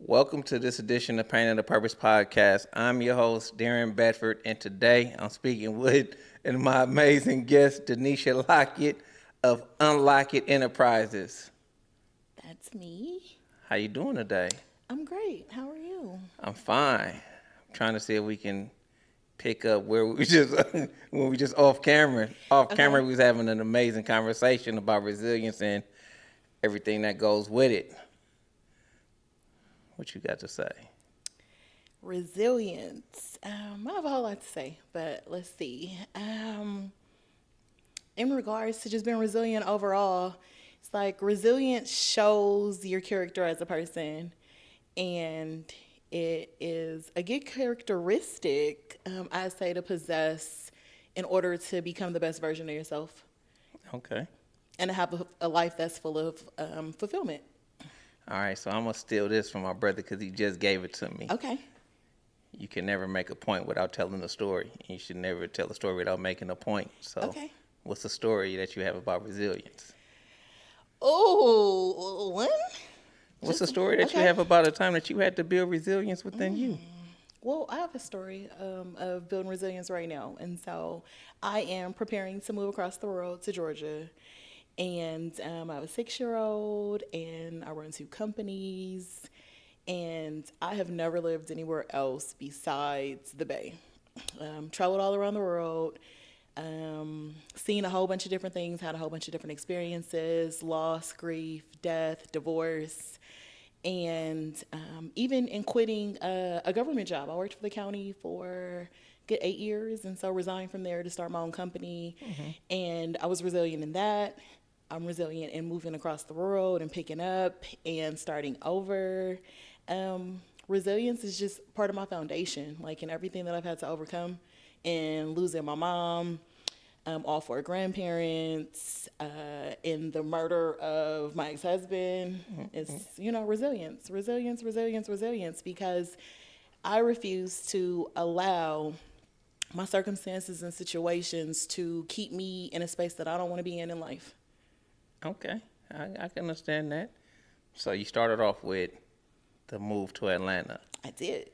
Welcome to this edition of Pain and the Purpose podcast. I'm your host, Darren Bedford, and today I'm speaking with my amazing guest, Denisha Lockett of Lockett Enterprises. That's me. How you doing today? I'm great. How are you? I'm fine. I'm trying to see if we can pick up where we just when we just off camera. Off camera, Okay. we was having an amazing conversation about resilience and everything that goes with it. What you got to say? Resilience. I have a whole lot to say, but let's see. In regards to just being resilient overall, it's like resilience shows your character as a person, and it is a good characteristic, I say, to possess in order to become the best version of yourself Okay. and to have a life that's full of fulfillment. All right, so I'm gonna steal this from my brother because he just gave it to me. Okay. You can never make a point without telling a story. You should never tell a story without making a point. So, Okay. what's the story that you have about resilience? Oh, one? What's the Just story that you okay. have about a time that you had to build resilience within you? Well, I have a story of building resilience right now, and so I am preparing to move across the world to Georgia, and I have a 6-year-old, and I run 2 companies, and I have never lived anywhere else besides the Bay. Traveled all around the world, seen a whole bunch of different things, had a whole bunch of different experiences, loss, grief, death, divorce, and even in quitting a government job. I worked for the county for a good 8 years, and so resigned from there to start my own company. And I was resilient in that. I'm resilient in moving across the world and picking up and starting over. Resilience is just part of my foundation, like in everything that I've had to overcome, and losing my mom, all 4 grandparents, in the murder of my ex-husband. It's, resilience, resilience, resilience, resilience, because I refuse to allow my circumstances and situations to keep me in a space that I don't want to be in life. Okay, I can understand that. So you started off with the move to Atlanta. I did.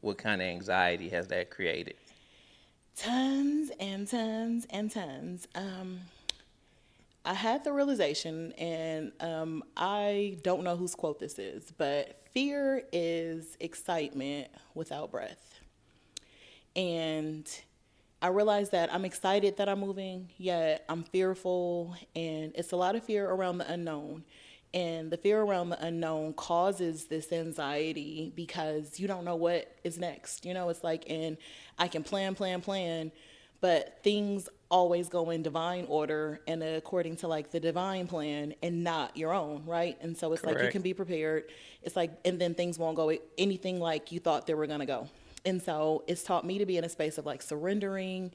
What kind of anxiety has that created? Tons and tons and tons. I had the realization, and I don't know whose quote this is, but fear is excitement without breath. And I realized that I'm excited that I'm moving, yet I'm fearful, and it's a lot of fear around the unknown. And the fear around the unknown causes this anxiety because you don't know what is next. It's like, and I can plan, plan, plan, but things always go in divine order and according to like the divine plan and not your own, right? And so it's like you Correct. can be prepared. It's like, and then things won't go anything like you thought they were gonna go. And so it's taught me to be in a space of like surrendering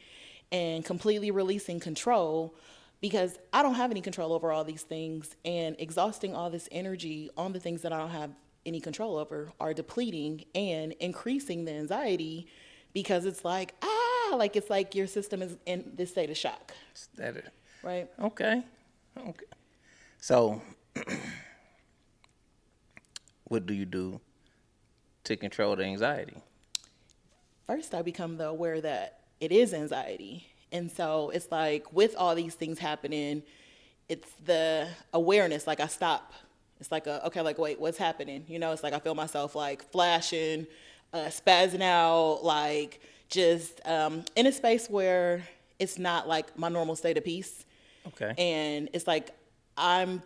and completely releasing control, because I don't have any control over all these things, and exhausting all this energy on the things that I don't have any control over are depleting and increasing the anxiety, because it's like it's like your system is in this state of shock, Is that it? right? Okay. Okay. So, what do you do to control the anxiety? First, I become the aware that it is anxiety. And so it's like with all these things happening, it's the awareness. Like I stop. It's like okay, like wait, what's happening? It's like I feel myself like flashing, spazzing out, like just in a space where it's not like my normal state of peace. Okay. And it's like I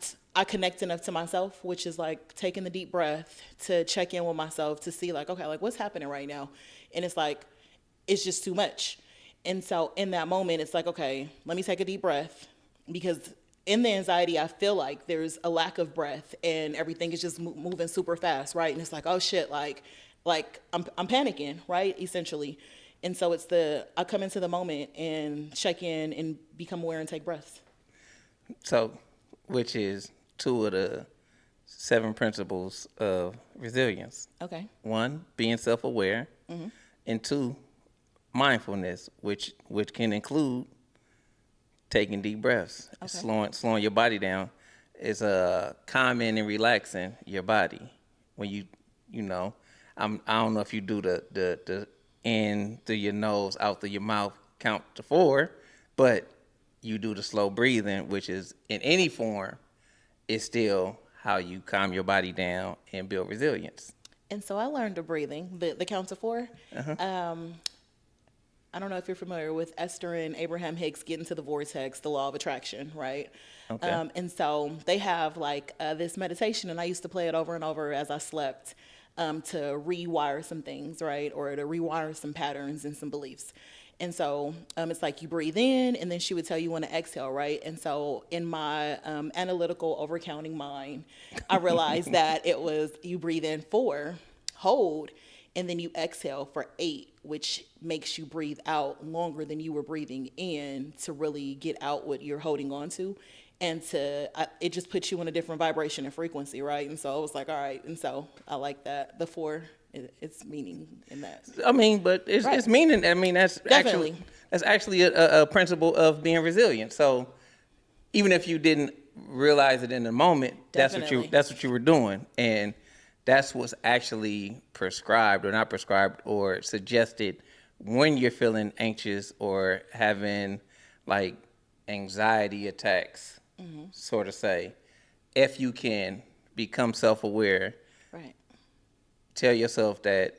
connect enough to myself, which is like taking the deep breath to check in with myself to see like, okay, like what's happening right now. And it's like it's just too much. And so in that moment, it's like, okay, let me take a deep breath, because in the anxiety, I feel like there's a lack of breath and everything is just moving super fast, right? And it's like, oh shit, like I'm panicking, right? Essentially. And so I come into the moment and check in and become aware and take breaths. So, which is two of the 7 principles of resilience. Okay. One, being self-aware, and two, mindfulness, which can include taking deep breaths, Okay. slowing your body down. Is calming and relaxing your body, when you know, I don't know if you do the in through your nose, out through your mouth, count to 4, but you do the slow breathing, which is in any form, is still how you calm your body down and build resilience. And so I learned the breathing, the count to 4. Um, I don't know if you're familiar with Esther and Abraham Hicks getting to the vortex, the law of attraction, right? Okay. And so they have like this meditation, and I used to play it over and over as I slept to rewire some things, right? Or to rewire some patterns and some beliefs. And so it's like you breathe in, and then she would tell you when to exhale, right? And so in my analytical overcounting mind, I realized that it was you breathe in 4, hold, and then you exhale for 8, which makes you breathe out longer than you were breathing in to really get out what you're holding on to. And it just puts you in a different vibration and frequency, right? And so I was like, all right. And so I like that. The 4, it's meaning in that. I mean, but Right. it's meaning. I mean, Definitely. that's actually a principle of being resilient. So even if you didn't realize it in the moment, Definitely. that's what you were doing, and that's what's actually prescribed or not prescribed or suggested when you're feeling anxious or having like anxiety attacks, sort of say. If you can become self-aware, Right. tell yourself that,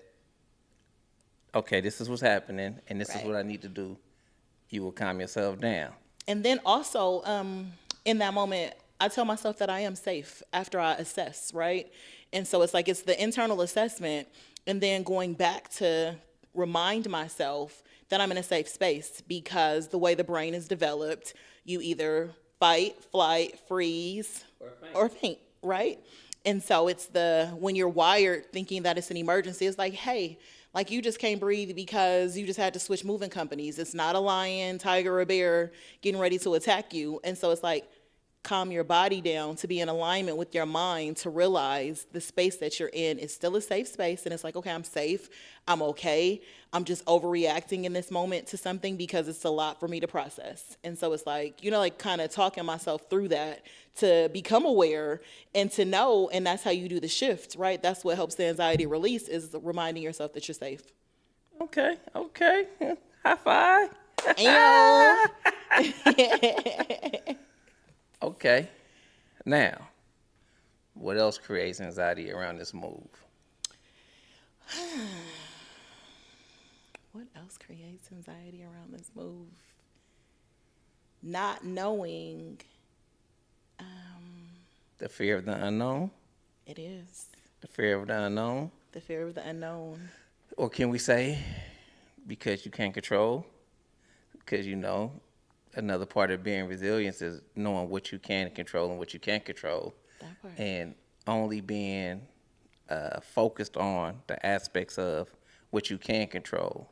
okay, this is what's happening and this is Right. what I need to do, you will calm yourself down. And then also, in that moment, I tell myself that I am safe after I assess, right? And so it's like it's the internal assessment, and then going back to remind myself that I'm in a safe space because the way the brain is developed, you either fight, flight, freeze, or faint, right? And so it's when you're wired thinking that it's an emergency, it's like, hey, like you just can't breathe because you just had to switch moving companies. It's not a lion, tiger, or bear getting ready to attack you. And so it's like, calm your body down to be in alignment with your mind to realize the space that you're in is still a safe space. And it's like, okay, I'm safe. I'm okay. I'm just overreacting in this moment to something because it's a lot for me to process. And so it's like, like kind of talking myself through that to become aware and to know. And that's how you do the shift, right? That's what helps the anxiety release is reminding yourself that you're safe. Okay. High five. Ayo. Okay. Now, what else creates anxiety around this move? What else creates anxiety around this move? Not knowing. The fear of the unknown? It is The fear of the unknown? the fear of the unknown. Or can we say because you can't control? Because another part of being resilient is knowing what you can control and what you can't control. That part. And only being focused on the aspects of what you can control.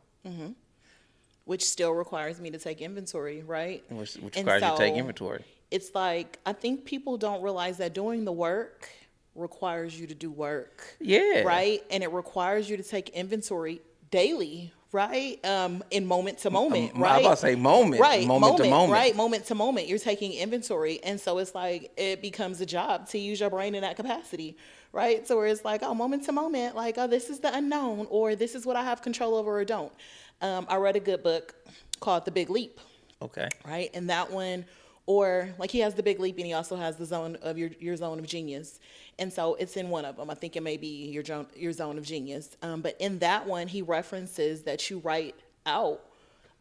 Which still requires me to take inventory, right? Which And requires you to take so inventory. It's like, I think people don't realize that doing the work requires you to do work. Yeah. Right? And it requires you to take inventory daily, right? In moment to moment, right? I'm about to say moment. Right. Moment to moment. Right. Moment to moment. You're taking inventory. And so it's like, it becomes a job to use your brain in that capacity, right? So where it's like, oh, moment to moment, like, oh, this is the unknown, or this is what I have control over or don't. I read a good book called The Big Leap. Okay. Right. And that one, or like he has the big leap and he also has the zone of your zone of genius. And so it's in one of them. I think it may be your zone of genius. But in that one, he references that you write out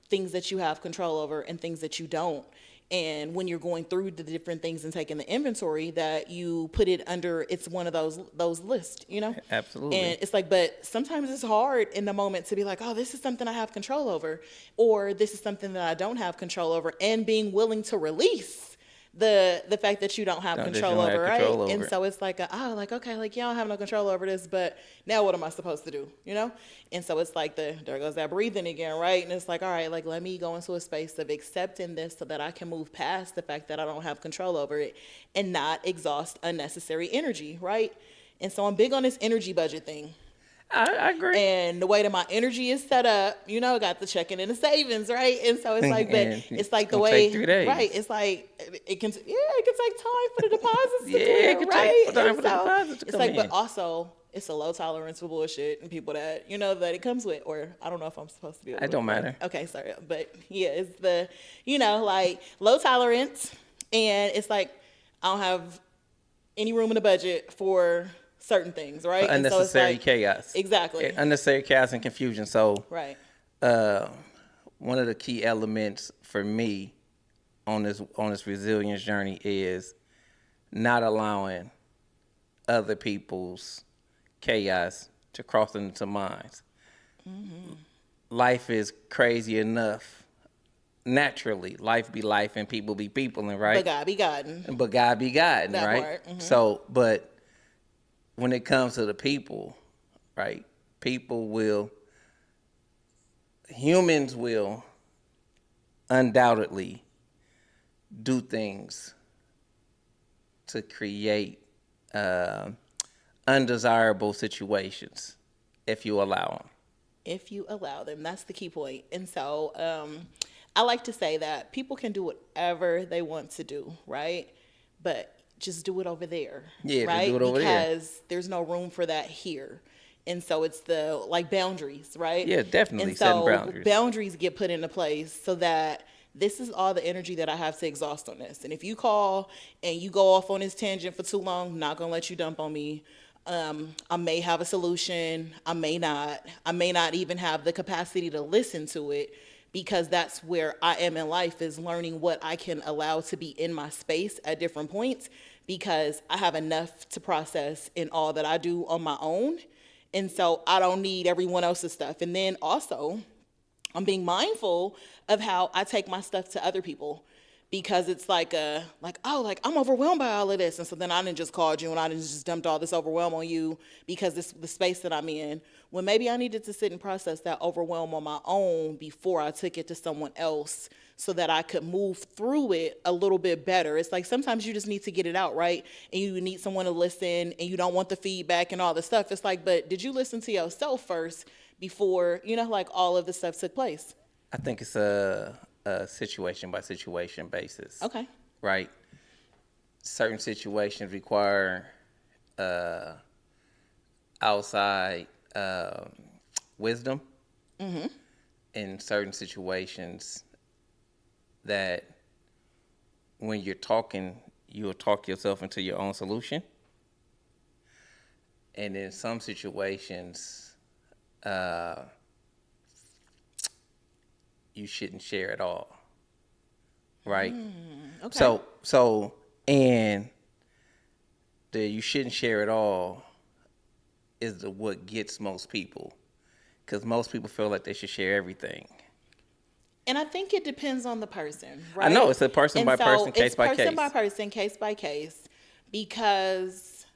things that you have control over and things that you don't. And when you're going through the different things and taking the inventory, that you put it under, it's one of those lists, Absolutely. And it's like, but sometimes it's hard in the moment to be like, oh, this is something I have control over, or this is something that I don't have control over, and being willing to release the fact that you don't have control over, right? And so it's like, okay, like you don't have no control over this, but now what am I supposed to do, And so it's like there goes that breathing again, right? And it's like, all right, like let me go into a space of accepting this so that I can move past the fact that I don't have control over it and not exhaust unnecessary energy, right? And so I'm big on this energy budget thing. I agree. And the way that my energy is set up, got the checking and the savings, right? And so it's like, but it's like the way, take 3 days. right? It's like it can take time for the deposits to Yeah, clear, it can right? take time for the deposits to it's come like, in. but also it's a low tolerance for bullshit and people that, that it comes with. Or I don't know if I'm supposed to be able It to. don't matter. Okay, sorry. But yeah, it's the, like low tolerance. And it's like, I don't have any room in the budget for certain things, For right? And so it's unnecessary like, chaos. exactly. Unnecessary chaos and confusion. So, Right. one of the key elements for me on this resilience journey is not allowing other people's chaos to cross into mine. Life is crazy enough. Naturally, life be life and people be people, and right? But God be gotten. But God be God, That right? part. Mhm. So, but when it comes to the people, right? Humans will undoubtedly do things to create uh, undesirable situations if you allow them. If you allow them. That's the key point. And so I like to say that people can do whatever they want to do, right? But just do it over there, Yeah, to do right? it over there. Because there's no room for that here. And so it's the like boundaries, right? Yeah, definitely And setting so boundaries. boundaries get put into place so that this is all the energy that I have to exhaust on this. And if you call and you go off on this tangent for too long, I'm not gonna let you dump on me. I may have a solution. I may not. I may not even have the capacity to listen to it because that's where I am in life is learning what I can allow to be in my space at different points because I have enough to process in all that I do on my own. And so I don't need everyone else's stuff. And then also, I'm being mindful of how I take my stuff to other people because it's like I'm overwhelmed by all of this, and so then I didn't just called you and I didn't just dumped all this overwhelm on you because this the space that I'm in. When maybe I needed to sit and process that overwhelm on my own before I took it to someone else so that I could move through it a little bit better. It's like sometimes you just need to get it out, right? And you need someone to listen and you don't want the feedback and all the stuff. It's like, but did you listen to yourself first before, like all of the stuff took place? I think it's a situation by situation basis. Okay. Right? Certain situations require outside wisdom. In certain situations, that when you're talking, you'll talk yourself into your own solution. And in some situations, you shouldn't share at all, right? Okay. So, and the you shouldn't share at all is what gets most people, because most people feel like they should share everything. And I think it depends on the person, right? I know it's a person by person, case by Person case. by person, case by case, because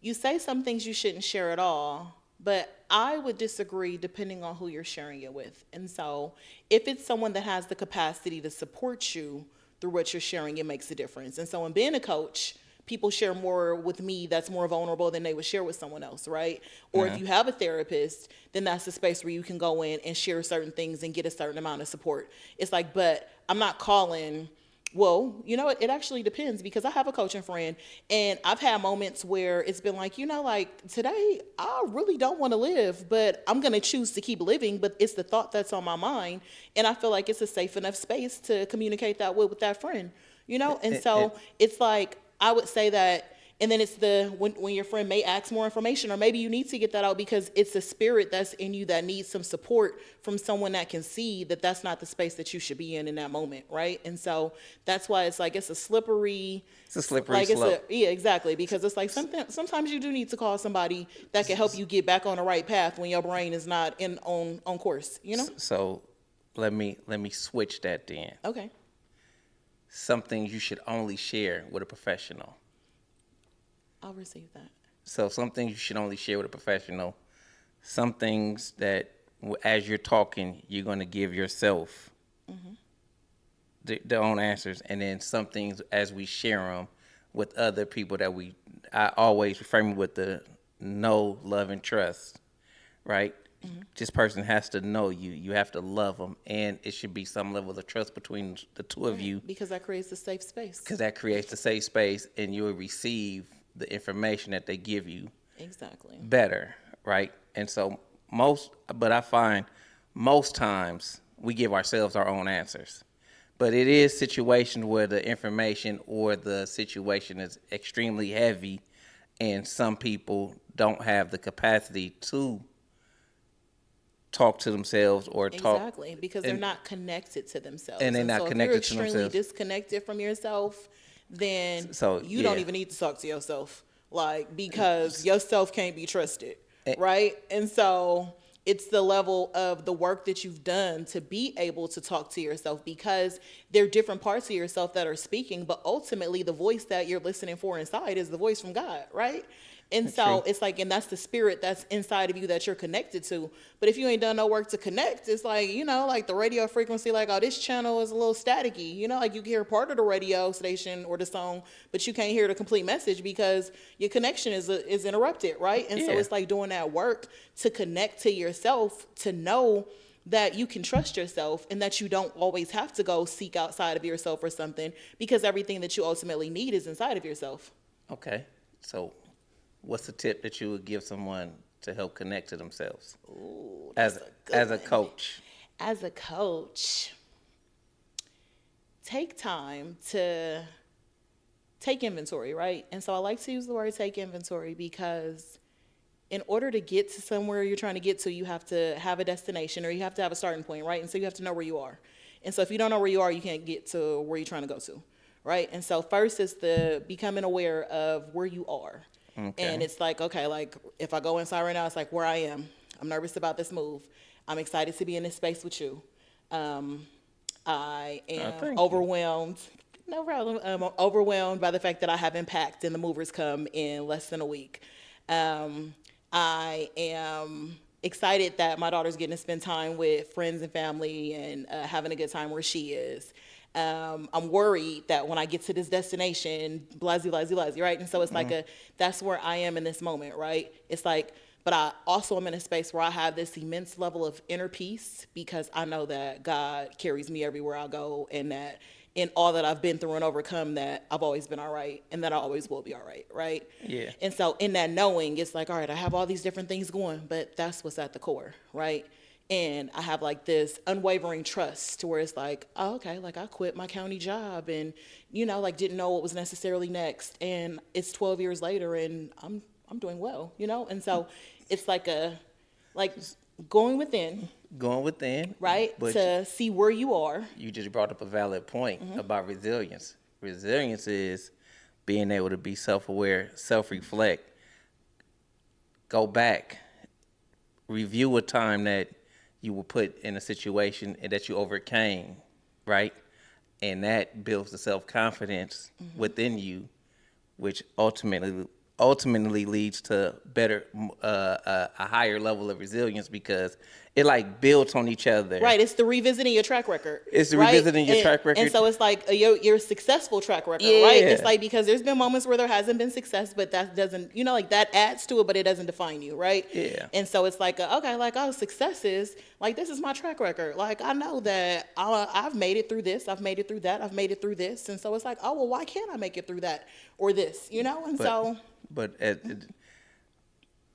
you say some things you shouldn't share at all, but I would disagree depending on who you're sharing it with. And so if it's someone that has the capacity to support you through what you're sharing, it makes a difference. And so in being a coach, people share more with me that's more vulnerable than they would share with someone else, right? Or if you have a therapist, then that's the space where you can go in and share certain things and get a certain amount of support. It's like, but I'm not calling, well, it actually depends because I have a coaching friend and I've had moments where it's been like, like today I really don't want to live, but I'm going to choose to keep living, but it's the thought that's on my mind. And I feel like it's a safe enough space to communicate that with that friend, And so it's like, I would say that, and then it's when your friend may ask more information, or maybe you need to get that out because it's a spirit that's in you that needs some support from someone that can see that that's not the space that you should be in that moment, right? And so that's why it's like it's a slippery slope. Yeah, exactly, because it's like sometimes you do need to call somebody that can help you get back on the right path when your brain is not on course, So let me switch that then. Okay. Some things you should only share with a professional. I'll receive that. So some things you should only share with a professional. Some things that, as you're talking, you're going to give yourself the own answers, and then some things as we share them with other people I always reframe it with the know, love, and trust, right? This person has to know you. You have to love them, and it should be some level of trust between the two of you. Because that creates a safe space. Because that creates a safe space, and you will receive the information that they give you Exactly. better, right? And so but I find most times we give ourselves our own answers. But it is situations where the information or the situation is extremely heavy, and some people don't have the capacity to talk to themselves or talk, Exactly, because they're and not connected to themselves. and they're And not so if you're connected to extremely themselves. disconnected from yourself, then So you don't yeah, even need to talk to yourself. Like, because yourself can't be trusted, Eh, right? And so it's the level of the work that you've done to be able to talk to yourself, because there are different parts of yourself that are speaking, but ultimately the voice that you're listening for inside is the voice from God, right? And true. so it's like, and that's the spirit that's inside of you that you're connected to. But if you ain't done no work to connect, it's like, like the radio frequency, like, oh, this channel is a little staticky. Like you can hear part of the radio station or the song, but you can't hear the complete message because your connection is interrupted, right? And so Yeah. it's like doing that work to connect to yourself, to know that you can trust yourself and that you don't always have to go seek outside of yourself or something, because everything that you ultimately need is inside of yourself. Okay. So, what's the tip that you would give someone to help connect to themselves Ooh, that's as a good as a one. coach? As a coach, take time to take inventory, right? And so I like to use the word take inventory because in order to get to somewhere you're trying to get to, you have to have a destination, or you have to have a starting point, right? And so you have to know where you are. And so if you don't know where you are, you can't get to where you're trying to go to, right? And so first is the becoming aware of where you are. And Okay. it's like, okay, like if I go inside right now, it's like where I am. I'm nervous about this move. I'm excited to be in this space with you. Um, I am Thank you. overwhelmed. No problem. I'm overwhelmed by the fact that I haven't packed and the movers come in less than a week. Um, I am excited that my daughter's getting to spend time with friends and family and having a good time where she is. I'm worried that when I get to this destination, blasey, blasey, blasey, right? And so it's like that's where I am in this moment, right? It's like, but I also am in a space where I have this immense level of inner peace because I know that God carries me everywhere I go, and that in all that I've been through and overcome, that I've always been all right and that I always will be all right, right? Yeah. And so in that knowing, it's like, all right, I have all these different things going, but that's what's at the core, right? And I have like this unwavering trust to where it's like, oh, okay, like I quit my county job and, like didn't know what was necessarily next. And it's 12 years later and I'm doing well, And so it's like going within, Going within, right? but To see where you are. you just brought up a valid point about resilience. Resilience is being able to be self-aware, self-reflect, go back, review a time that you were put in a situation and that you overcame, right? And that builds the self-confidence within you, which ultimately leads to better a higher level of resilience because it like builds on each other. Right, it's the revisiting your track record, It's the right? revisiting your track And record. so it's like your successful track record, right? It's Yeah. like, because there's been moments where there hasn't been success, but that doesn't, like that adds to it, but it doesn't define you, right? Yeah. And so it's like, okay, like, oh, success is like, this is my track record. Like, I know that I've made it through this, I've made it through that, I've made it through this, and so it's like, oh well, why can't I make it through that or this, And But so but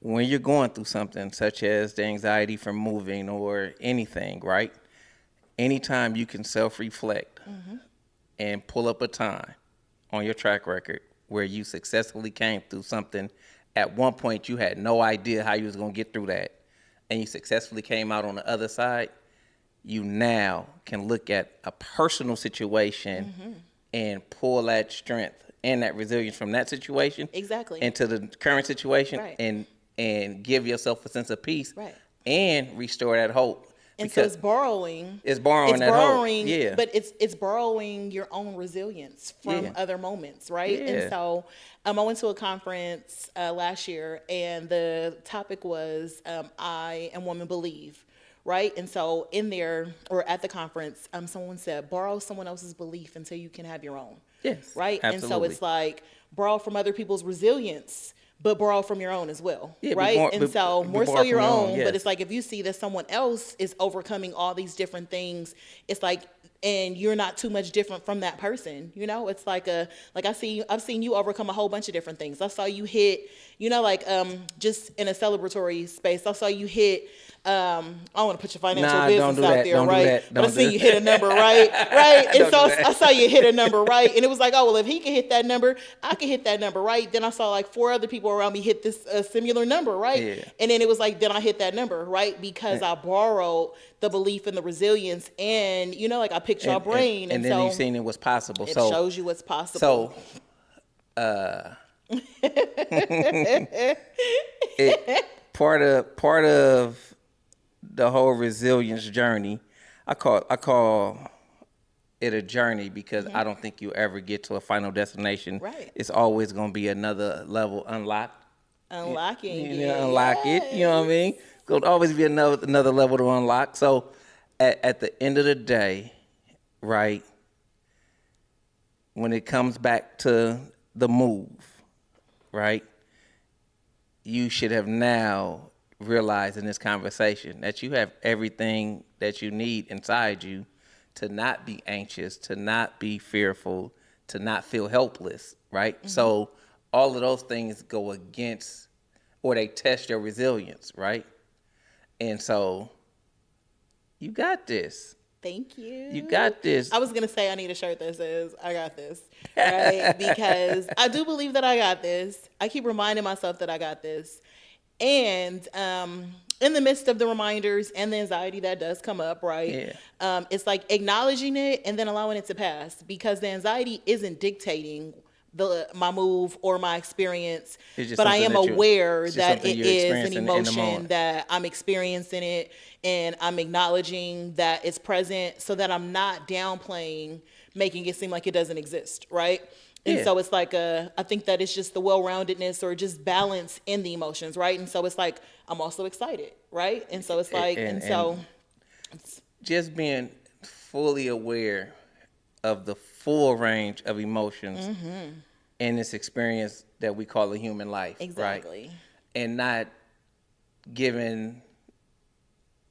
when you're going through something such as the anxiety from moving or anything, right? Anytime you can self-reflect and pull up a time on your track record where you successfully came through something, at one point you had no idea how you was going to get through that, and you successfully came out on the other side, you now can look at a personal situation and pull that strength and that resilience from that situation exactly, into the current situation, right, and give yourself a sense of peace right. and restore that hope And so because it's borrowing. it's borrowing It's that hope. borrowing, Yeah. but it's borrowing your own resilience from Yeah. other moments, right? And Yeah. so I went to a conference last year, and the topic was I and Women Believe, right? And so in there, or at the conference, someone said, borrow someone else's belief until you can have your own, Yes. right? And so Absolutely. it's like borrow from other people's resilience, but borrow from your own as well, Yeah. right? And so Be more so borrowed from your your own. own, but it's Yes. like if you see that someone else is overcoming all these different things, it's like and you're not too much different from that person. It's like I've seen you overcome a whole bunch of different things. I saw you hit, just in a celebratory space. I saw you hit. I don't want to put your financial Nah, don't business do out that. there, Don't do right? that. But I Don't do seen you hit a that. number, right? Right. And Don't so do I that. saw you hit a number, right? And it was like, oh well, if he can hit that number, I can hit that number, right? Then I saw like four other people around me hit this similar number, right? Yeah. And then it was like, then I hit that number, right? Because I borrowed the belief and the resilience, and like I picked your brain, And and then you so seen it was possible. it So shows you what's possible. it part of the whole resilience journey. I call it a journey because I don't think you ever get to a final destination. Right. It's always going to be another level unlocked. Unlocking You it, know, unlock it. You know what I yes. mean? There'll always be another level to unlock. So at the end of the day, right, when it comes back to the move, right, you should have now realized in this conversation that you have everything that you need inside you to not be anxious, to not be fearful, to not feel helpless, right? So all of those things go against, or they test your resilience, right? And so you got this. Thank you. You got this. I was gonna say I need a shirt that says "I got this," right? Because I do believe that I got this. I keep reminding myself that I got this, and in the midst of the reminders and the anxiety that does come up, right? Yeah. It's like acknowledging it and then allowing it to pass, because the anxiety isn't dictating my move or my experience, It's just but I something am that aware it's just that something it you're is an experiencing in the emotion moment. that I'm experiencing it, and I'm acknowledging that it's present so that I'm not downplaying, making it seem like it doesn't exist, right? And Yeah. so it's like I think that it's just the well-roundedness or just balance in the emotions, right? And so it's like I'm also excited, right? And so it's like, And and so just being fully aware of the full range of emotions in this experience that we call a human life, right? exactly. And not giving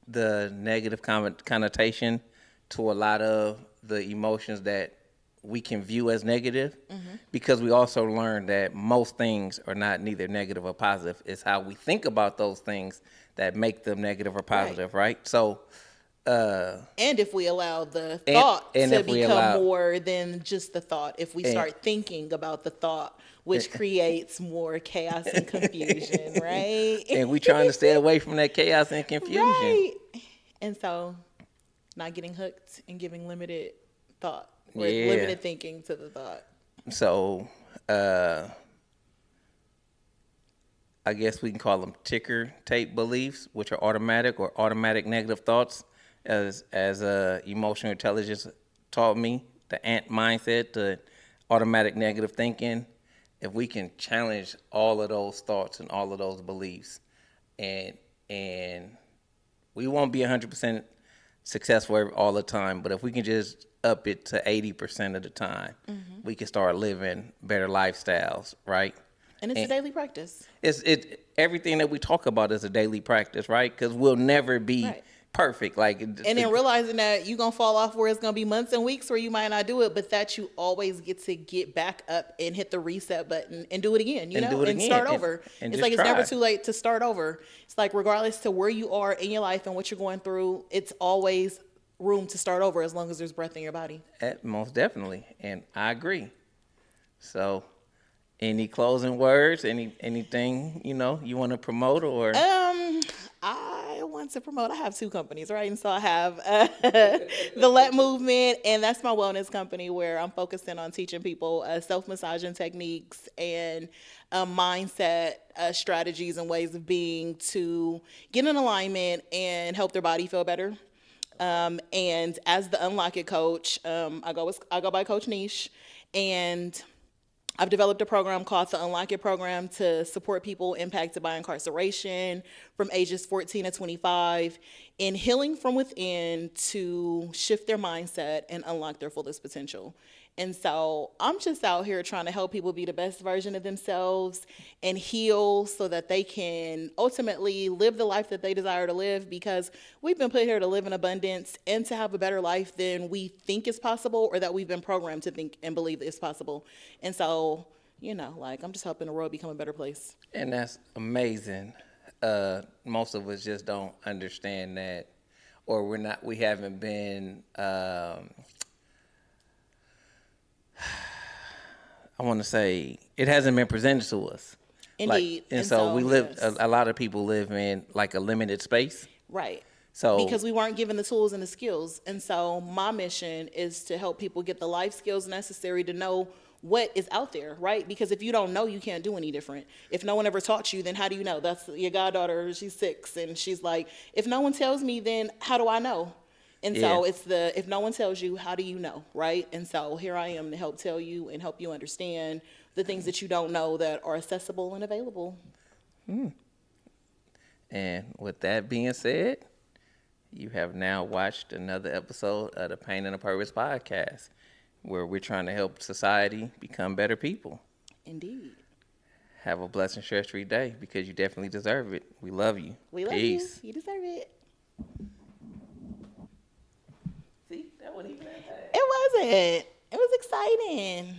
the negative connotation to a lot of the emotions that we can view as negative, because we also learn that most things are not neither negative or positive. It's how we think about those things that make them negative or positive, right? So, And if we allow the and thought and to if we become allow, more than just the thought, if we and, start thinking about the thought, which creates more chaos and confusion, right? and we trying to stay away from that chaos and confusion. Right. And so not getting hooked and giving limited thought or Yeah. limited thinking to the thought. So, I guess we can call them ticker tape beliefs, which are automatic negative thoughts, as emotional intelligence taught me, the ant mindset, the automatic negative thinking. If we can challenge all of those thoughts and all of those beliefs, and we won't be 100% successful all the time, but if we can just up it to 80% of the time, we can start living better lifestyles, right? And it's a daily practice. It's everything that we talk about is a daily practice, right? Because we'll never be Right. perfect. Like, And then realizing that you're going to fall off where it's going to be months and weeks where you might not do it, but that you always get to get back up and hit the reset button and do it again, And do it and again. start And- over. and It's just like it's never try. too late to start over. It's like regardless to where you are in your life and what you're going through, it's always room to start over as long as there's breath in your body. Most definitely, and I agree. So, any closing words? Anything you want to promote or? I want to promote. I have two companies, right? And so I have the Let Movement, and that's my wellness company where I'm focusing on teaching people self-massaging techniques and mindset strategies and ways of being to get in alignment and help their body feel better. And as the Unlock It coach, I go by Coach Niche, and I've developed a program called the Unlock It program to support people impacted by incarceration from ages 14 to 25 in healing from within to shift their mindset and unlock their fullest potential. And so I'm just out here trying to help people be the best version of themselves and heal so that they can ultimately live the life that they desire to live, because we've been put here to live in abundance and to have a better life than we think is possible, or that we've been programmed to think and believe is possible. And so, like, I'm just helping the world become a better place. And that's amazing. Most of us just don't understand that, or we haven't been, I want to say, it hasn't been presented to us. Indeed. And And so so, we live, yes. a lot of people live in like a limited space. Right. So, Because we weren't given the tools and the skills. And so my mission is to help people get the life skills necessary to know what is out there, right? Because if you don't know, you can't do any different. If no one ever taught you, then how do you know? That's your goddaughter, she's 6, and she's like, if no one tells me, then how do I know? And yeah. so it's if no one tells you, how do you know, right? And so here I am to help tell you and help you understand the things that you don't know that are accessible and available. And with that being said, you have now watched another episode of the Pain and the Purpose podcast, where we're trying to help society become better people. Indeed. Have a blessed and stress-free day, because you definitely deserve it. We love you. We love Peace. you. You deserve it. See, that wasn't even that bad. It wasn't. It was exciting.